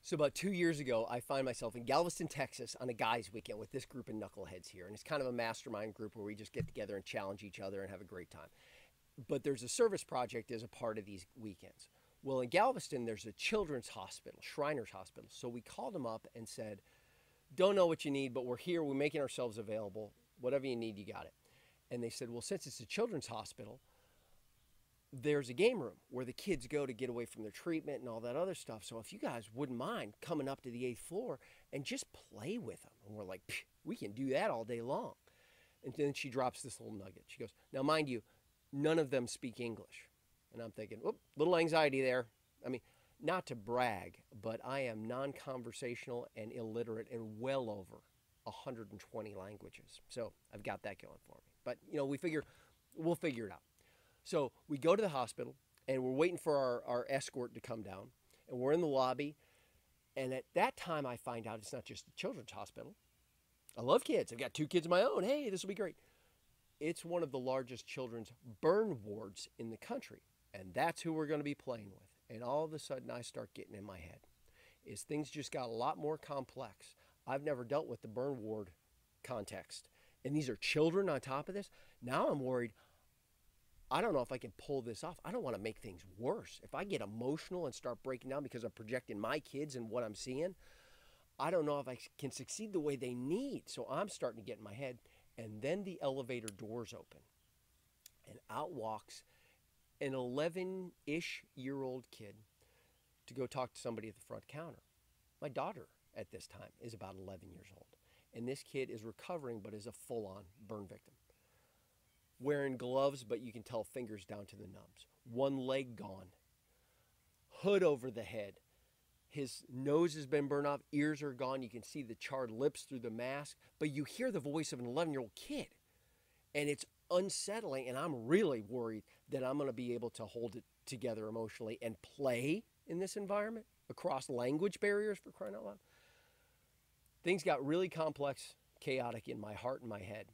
So about 2 years ago, I find myself in Galveston, Texas on a guys' weekend with this group of knuckleheads here. And it's kind of a mastermind group where we just get together and challenge each other and have a great time. But there's a service project as a part of these weekends. Well, in Galveston, there's a children's hospital, Shriners Hospital. So we called them up and said, don't know what you need, but we're here. We're making ourselves available. Whatever you need, you got it. And they said, well, since it's a children's hospital, there's a game room where the kids go to get away from their treatment and all that other stuff. So if you guys wouldn't mind coming up to the 8th floor and just play with them. And we're like, we can do that all day long. And then she drops this little nugget. She goes, now, mind you, none of them speak English. And I'm thinking, whoop, little anxiety there. I mean, not to brag, but I am non-conversational and illiterate in well over 120 languages. So I've got that going for me. But, we figure we'll figure it out. So we go to the hospital, and we're waiting for our escort to come down, and we're in the lobby. And at that time, I find out it's not just a children's hospital. I love kids. I've got 2 kids of my own. Hey, this will be great. It's one of the largest children's burn wards in the country, and that's who we're going to be playing with. And all of a sudden, I start getting in my head. Things just got a lot more complex. I've never dealt with the burn ward context, and these are children on top of this. Now I'm worried. I don't know if I can pull this off. I don't want to make things worse. If I get emotional and start breaking down because I'm projecting my kids and what I'm seeing, I don't know if I can succeed the way they need. So I'm starting to get in my head. And then the elevator doors open, and out walks an 11-ish year old kid to go talk to somebody at the front counter. My daughter at this time is about 11 years old. And this kid is recovering but is a full-on burn victim. Wearing gloves, but you can tell fingers down to the nubs. One leg gone. Hood over the head. His nose has been burned off. Ears are gone. You can see the charred lips through the mask. But you hear the voice of an 11-year-old kid. And it's unsettling. And I'm really worried that I'm going to be able to hold it together emotionally and play in this environment across language barriers, for crying out loud. Things got really complex, chaotic in my heart and my head.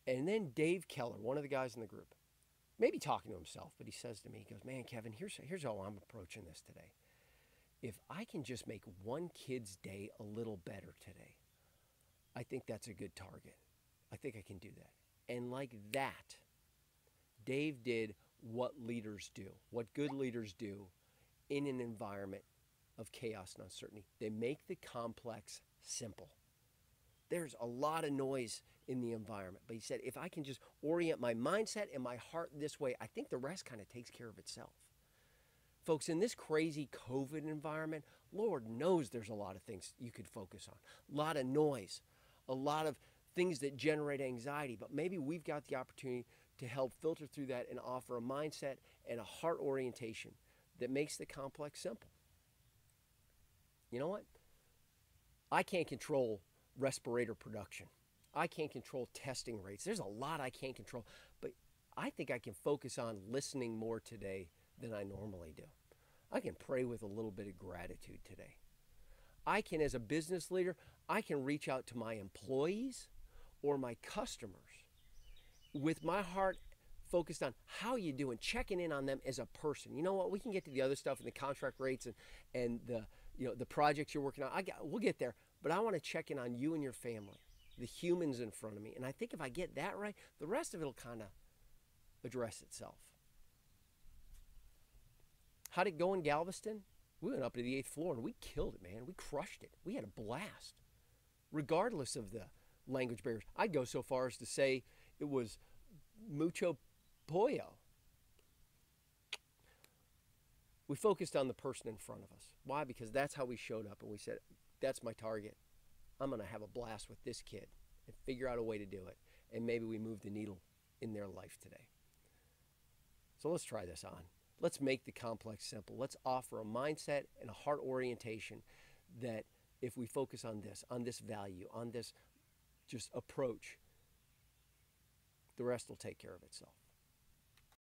And then Dave Keller, one of the guys in the group, maybe talking to himself, but he says to me, he goes, man, Kevin, here's how I'm approaching this today. If I can just make one kid's day a little better today, I think that's a good target. I think I can do that. And like that, Dave did what leaders do, what good leaders do in an environment of chaos and uncertainty. They make the complex simple. There's a lot of noise in the environment. But he said, if I can just orient my mindset and my heart this way, I think the rest kind of takes care of itself. Folks, in this crazy COVID environment, Lord knows there's a lot of things you could focus on. A lot of noise, a lot of things that generate anxiety. But maybe we've got the opportunity to help filter through that and offer a mindset and a heart orientation that makes the complex simple. You know what? I can't control respirator production. I can't control testing rates. There's a lot I can't control, but I think I can focus on listening more today than I normally do. I can pray with a little bit of gratitude today. I can, as a business leader, I can reach out to my employees or my customers with my heart focused on how you doing, checking in on them as a person. You know what? We can get to the other stuff and the contract rates and the projects you're working on. We'll get there. But I want to check in on you and your family, the humans in front of me. And I think if I get that right, the rest of it will kind of address itself. How'd it go in Galveston? We went up to the 8th floor and we killed it, man. We crushed it. We had a blast, regardless of the language barriers. I'd go so far as to say it was mucho pollo. We focused on the person in front of us. Why? Because that's how we showed up, and we said, that's my target. I'm going to have a blast with this kid and figure out a way to do it. And maybe we move the needle in their life today. So let's try this on. Let's make the complex simple. Let's offer a mindset and a heart orientation that if we focus on this value, on this just approach, the rest will take care of itself.